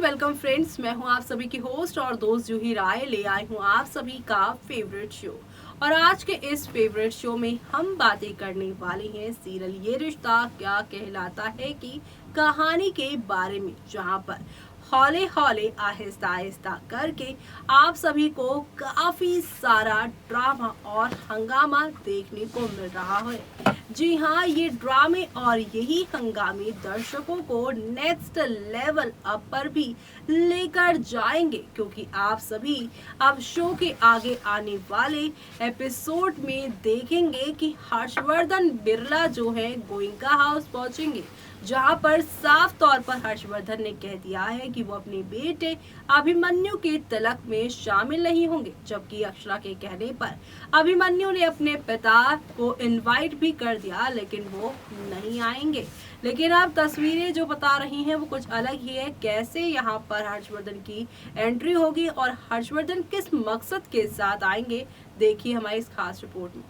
Welcome friends. मैं हूं आप सभी की होस्ट और दोस्त जूही राय। ले आई हूं आप सभी का फेवरेट शो। और आज के इस फेवरेट शो में हम बातें करने वाले हैं सीरियल ये रिश्ता क्या कहलाता है की कहानी के बारे में, जहां पर हौले हौले आहिस्ता आहिस्ता करके आप सभी को काफी सारा ड्रामा और हंगामा देखने को मिल रहा है। जी हाँ, ये ड्रामे और यही हंगामे दर्शकों को नेक्स्ट लेवल अप पर भी लेकर जाएंगे, क्योंकि आप सभी अब शो के आगे आने वाले एपिसोड में देखेंगे कि हर्षवर्धन बिरला जो है गोइंका हाउस पहुंचेंगे, जहां पर साफ तौर पर हर्षवर्धन ने कह दिया है कि वो अपने बेटे अभिमन्यु के तिलक में शामिल नहीं होंगे, जबकि अक्षरा के कहने पर अभिमन्यु ने अपने पिता को इनवाइट भी कर दिया, लेकिन वो नहीं आएंगे। लेकिन अब तस्वीरें जो बता रही हैं वो कुछ अलग ही है। कैसे यहाँ पर हर्षवर्धन की एंट्री होगी और हर्षवर्धन किस मकसद के साथ आएंगे, देखिए हमारी इस खास रिपोर्ट में।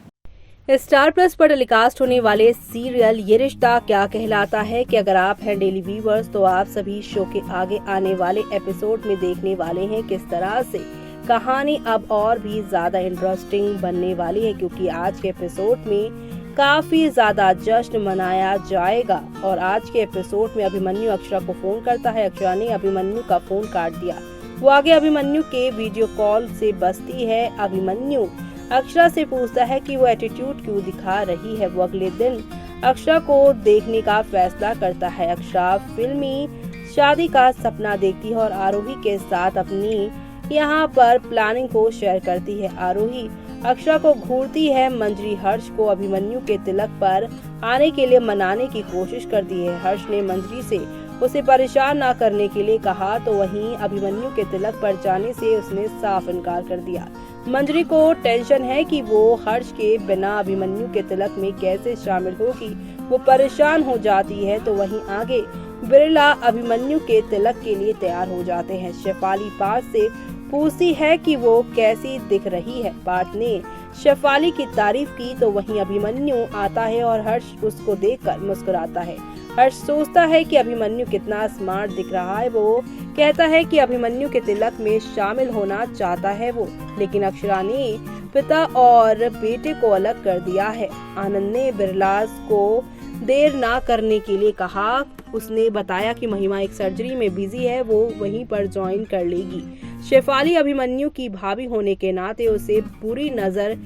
स्टार प्लस पर टेलीकास्ट होने वाले सीरियल ये रिश्ता क्या कहलाता है कि अगर आप हैं डेली व्यूवर्स तो आप सभी शो के आगे आने वाले एपिसोड में देखने वाले हैं किस तरह से कहानी अब और भी ज्यादा इंटरेस्टिंग बनने वाली है, क्योंकि आज के एपिसोड में काफी ज्यादा जश्न मनाया जाएगा। और आज के एपिसोड में अभिमन्यु अक्षरा को फोन करता है। अक्षरा ने अभिमन्यु का फोन काट दिया। वो आगे अभिमन्यु के वीडियो कॉल से बसती है। अभिमन्यु अक्षरा से पूछता है कि वो एटीट्यूड क्यों दिखा रही है। वो अगले दिन अक्षरा को देखने का फैसला करता है। अक्षरा फिल्मी शादी का सपना देखती है और आरोही के साथ अपनी यहाँ पर प्लानिंग को शेयर करती है। आरोही अक्षरा को घूरती है। मंजरी हर्ष को अभिमन्यु के तिलक पर आने के लिए मनाने की कोशिश करती है। हर्ष ने मंजरी से उसे परेशान ना करने के लिए कहा, तो वहीं अभिमन्यु के तिलक पर जाने से उसने साफ इनकार कर दिया। मंजरी को टेंशन है कि वो हर्ष के बिना अभिमन्यु के तिलक में कैसे शामिल होगी। वो परेशान हो जाती है। तो वहीं आगे बिरला अभिमन्यु के तिलक के लिए तैयार हो जाते हैं। शेफाली पार्थ से पूछती है कि वो कैसी दिख रही है। पार्थ ने शेफाली की तारीफ की, तो वहीं अभिमन्यु आता है और हर्ष उसको देखकर मुस्कुराता है। हर्ष सोचता है कि अभिमन्यु कितना स्मार्ट दिख रहा है। वो कहता है कि अभिमन्यु के तिलक में शामिल होना चाहता है वो, लेकिन अक्षरा ने पिता और बेटे को अलग कर दिया है। आनंद ने बिरला को देर ना करने के लिए कहा। उसने बताया कि महिमा एक सर्जरी में बिजी है, वो वहीं पर ज्वाइन कर लेगी। शेफाली अभिमन्यु की भाभी होने के नाते उसे बुरी नजर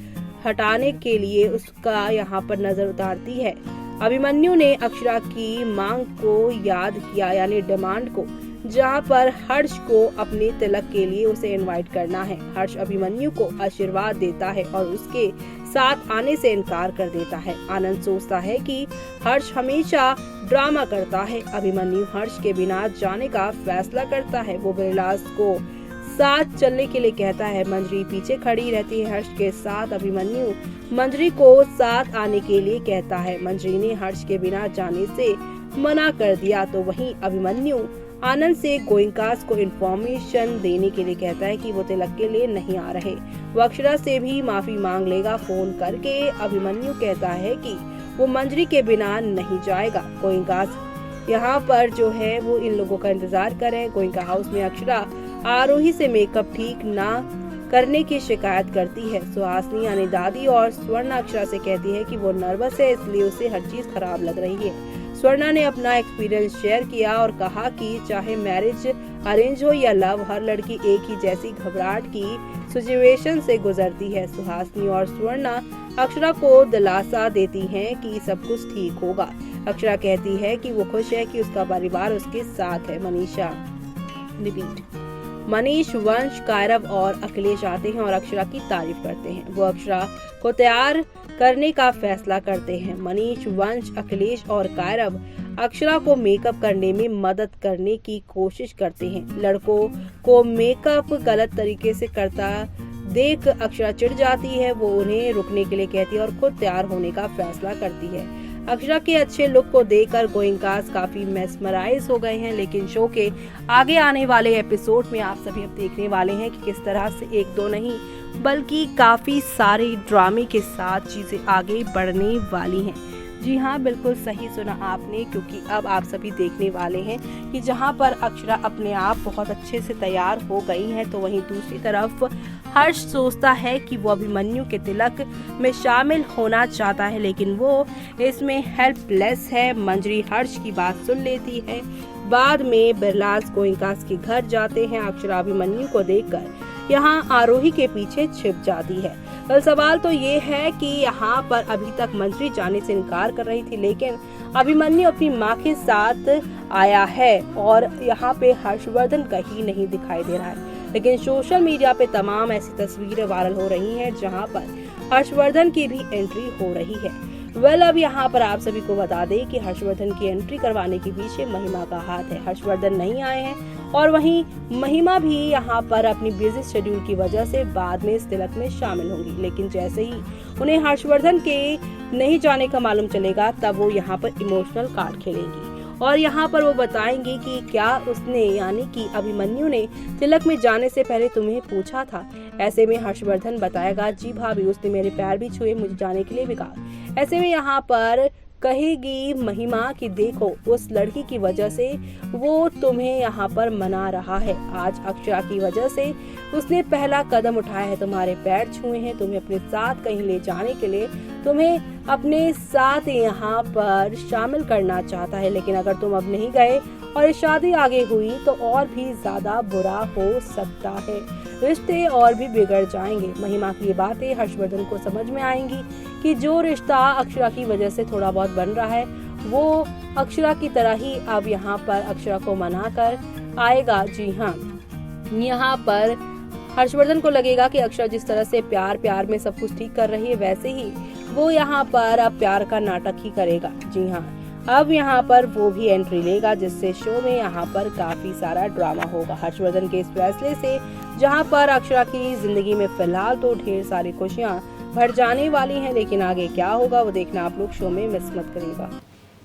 हटाने के लिए उसका यहाँ पर नजर उतारती है। अभिमन्यु ने अक्षरा की मांग को याद किया, यानी डिमांड को, जहां पर हर्ष को अपने तिलक के लिए उसे इनवाइट करना है। हर्ष अभिमन्यु को आशीर्वाद देता है और उसके साथ आने से इनकार कर देता है। आनंद सोचता है कि हर्ष हमेशा ड्रामा करता है। अभिमन्यु हर्ष के बिना जाने का फैसला करता है। वो बिरलास को साथ चलने के लिए कहता है। मंजरी पीछे खड़ी रहती है हर्ष के साथ। अभिमन्यु मंजरी को साथ आने के लिए कहता है। मंजरी ने हर्ष के बिना जाने से मना कर दिया। तो वहीं अभिमन्यु आनंद से गोइंकास को इन्फॉर्मेशन देने के लिए कहता है कि वो तिलक के लिए नहीं आ रहे। वो अक्षरा से भी माफी मांग लेगा फोन करके। अभिमन्यु कहता है कि वो मंजरी के बिना नहीं जाएगा। गोइंकास यहाँ पर जो है वो इन लोगों का इंतजार करे। गोइंका हाउस में अक्षरा आरोही से मेकअप ठीक ना करने की शिकायत करती है। सुहासिनी यानी दादी और स्वर्णा अक्षरा से कहती है कि वो नर्वस है, इसलिए उसे हर चीज खराब लग रही है। स्वर्णा ने अपना एक्सपीरियंस शेयर किया और कहा कि चाहे मैरिज अरेंज हो या लव, हर लड़की एक ही जैसी घबराहट की सिचुएशन से गुजरती है। सुहासिनी और स्वर्णा अक्षरा को दिलासा देती हैं कि सब कुछ ठीक होगा। अक्षरा कहती है कि वो खुश है कि उसका परिवार उसके साथ है। मनीष, वंश, कायरव और अखिलेश आते हैं और अक्षरा की तारीफ करते हैं। वो अक्षरा को तैयार करने का फैसला करते हैं। मनीष, वंश, अखिलेश और कायरव अक्षरा को मेकअप करने में मदद करने की कोशिश करते हैं। लड़कों को मेकअप गलत तरीके से करता देख अक्षरा चिढ़ जाती है। वो उन्हें रुकने के लिए कहती है और खुद तैयार होने का फैसला करती है। अक्षरा के अच्छे लुक को देखकर गोइंकास काफी मेस्मराइज हो गए हैं। लेकिन शो के आगे आने वाले एपिसोड में आप सभी अब देखने वाले हैं कि किस तरह से एक दो नहीं बल्कि काफी सारे ड्रामे के साथ चीजें आगे बढ़ने वाली हैं। जी हाँ, बिल्कुल सही सुना आपने, क्योंकि अब आप सभी देखने वाले हैं कि जहाँ पर अक्षरा अपने आप बहुत अच्छे से तैयार हो गई हैं, तो वहीं दूसरी तरफ हर्ष सोचता है कि वो अभिमन्यु के तिलक में शामिल होना चाहता है, लेकिन वो इसमें हेल्पलेस है। मंजरी हर्ष की बात सुन लेती है। बाद में बिरलास गोइंकास के घर जाते हैं। अक्षरा अभिमन्यु को देखकर यहाँ आरोही के पीछे छिप जाती है। कल सवाल तो ये है कि यहाँ पर अभी तक मंजरी जाने से इनकार कर रही थी, लेकिन अभिमन्यु अपनी माँ के साथ आया है और यहाँ पे हर्षवर्धन कहीं नहीं दिखाई दे रहा है। लेकिन सोशल मीडिया पे तमाम ऐसी तस्वीरें वायरल हो रही हैं जहाँ पर हर्षवर्धन की भी एंट्री हो रही है। अब यहाँ पर आप सभी को बता दें कि हर्षवर्धन की एंट्री करवाने के पीछे महिमा का हाथ है। हर्षवर्धन नहीं आए हैं और वहीं महिमा भी यहाँ पर अपनी बिजी शेड्यूल की वजह से बाद में इस तिलक में शामिल होंगी, लेकिन जैसे ही उन्हें हर्षवर्धन के नहीं जाने का मालूम चलेगा तब वो यहाँ पर इमोशनल कार्ड खेलेंगी और यहाँ पर वो बताएंगी कि क्या उसने यानी कि अभिमन्यु ने तिलक में जाने से पहले तुम्हें पूछा था। ऐसे में हर्षवर्धन बताएगा, जी भाभी, उसने मेरे पैर भी छुए, मुझे जाने के लिए भी कहा। ऐसे में यहाँ पर कहेगी महिमा कि देखो, उस लड़की की वजह से वो तुम्हें यहाँ पर मना रहा है। आज अक्षरा की वजह से उसने पहला कदम उठाया है, तुम्हारे पैर छुए हैं, तुम्हें अपने साथ कहीं ले जाने के लिए तुम्हें अपने साथ यहाँ पर शामिल करना चाहता है। लेकिन अगर तुम अब नहीं गए और शादी आगे हुई तो और भी ज्यादा बुरा हो सकता है, रिश्ते और भी बिगड़ जाएंगे। महिमा की ये बातें हर्षवर्धन को समझ में आएंगी कि जो रिश्ता अक्षरा की वजह से थोड़ा बहुत बन रहा है वो अक्षरा की तरह ही अब यहाँ पर अक्षरा को मना कर आएगा। जी हाँ, यहाँ पर हर्षवर्धन को लगेगा कि अक्षरा जिस तरह से प्यार में सब कुछ ठीक कर रही है, वैसे ही वो यहाँ पर अब प्यार का नाटक ही करेगा। जी हाँ, अब यहाँ पर वो भी एंट्री लेगा, जिससे शो में यहाँ पर काफी सारा ड्रामा होगा। हर्षवर्धन के इस फैसले से जहाँ पर अक्षरा की जिंदगी में फिलहाल तो ढेर सारी खुशियाँ भर जाने वाली हैं, लेकिन आगे क्या होगा वो देखना आप लोग शो में मिस मत करिएगा।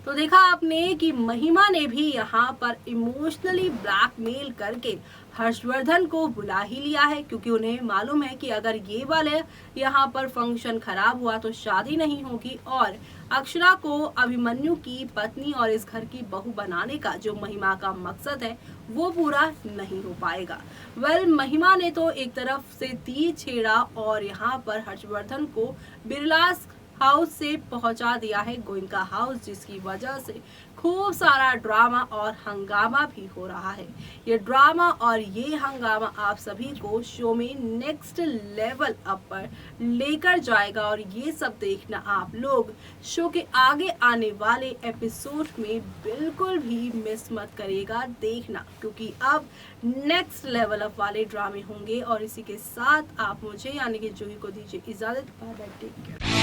तो देखा आपने कि महिमा ने भी यहाँ पर इमोशनली ब्लैकमेल करके हर्षवर्धन को बुला ही लिया है, क्योंकि उन्हें मालूम है कि अगर ये वाले यहाँ पर फंक्शन खराब हुआ तो शादी नहीं होगी और अक्षरा को अभिमन्यु की पत्नी और इस घर की बहू बनाने का जो महिमा का मकसद है वो पूरा नहीं हो पाएगा। महिमा ने तो एक तरफ से तीर छेड़ा और यहाँ पर हर्षवर्धन को बिरलास हाउस से पहुंचा दिया है गोइंका हाउस, जिसकी वजह से खूब सारा ड्रामा और हंगामा भी हो रहा है। ये ड्रामा और ये हंगामा आप सभी को शो में नेक्स्ट लेवल अप पर लेकर जाएगा और ये सब देखना आप लोग शो के आगे आने वाले एपिसोड में बिल्कुल भी मिस मत करिएगा देखना, क्योंकि अब नेक्स्ट लेवल अप वाले ड्रामे होंगे। और इसी के साथ आप मुझे यानी कि जूही को दीजिए इजाजत। Bye bye, take care.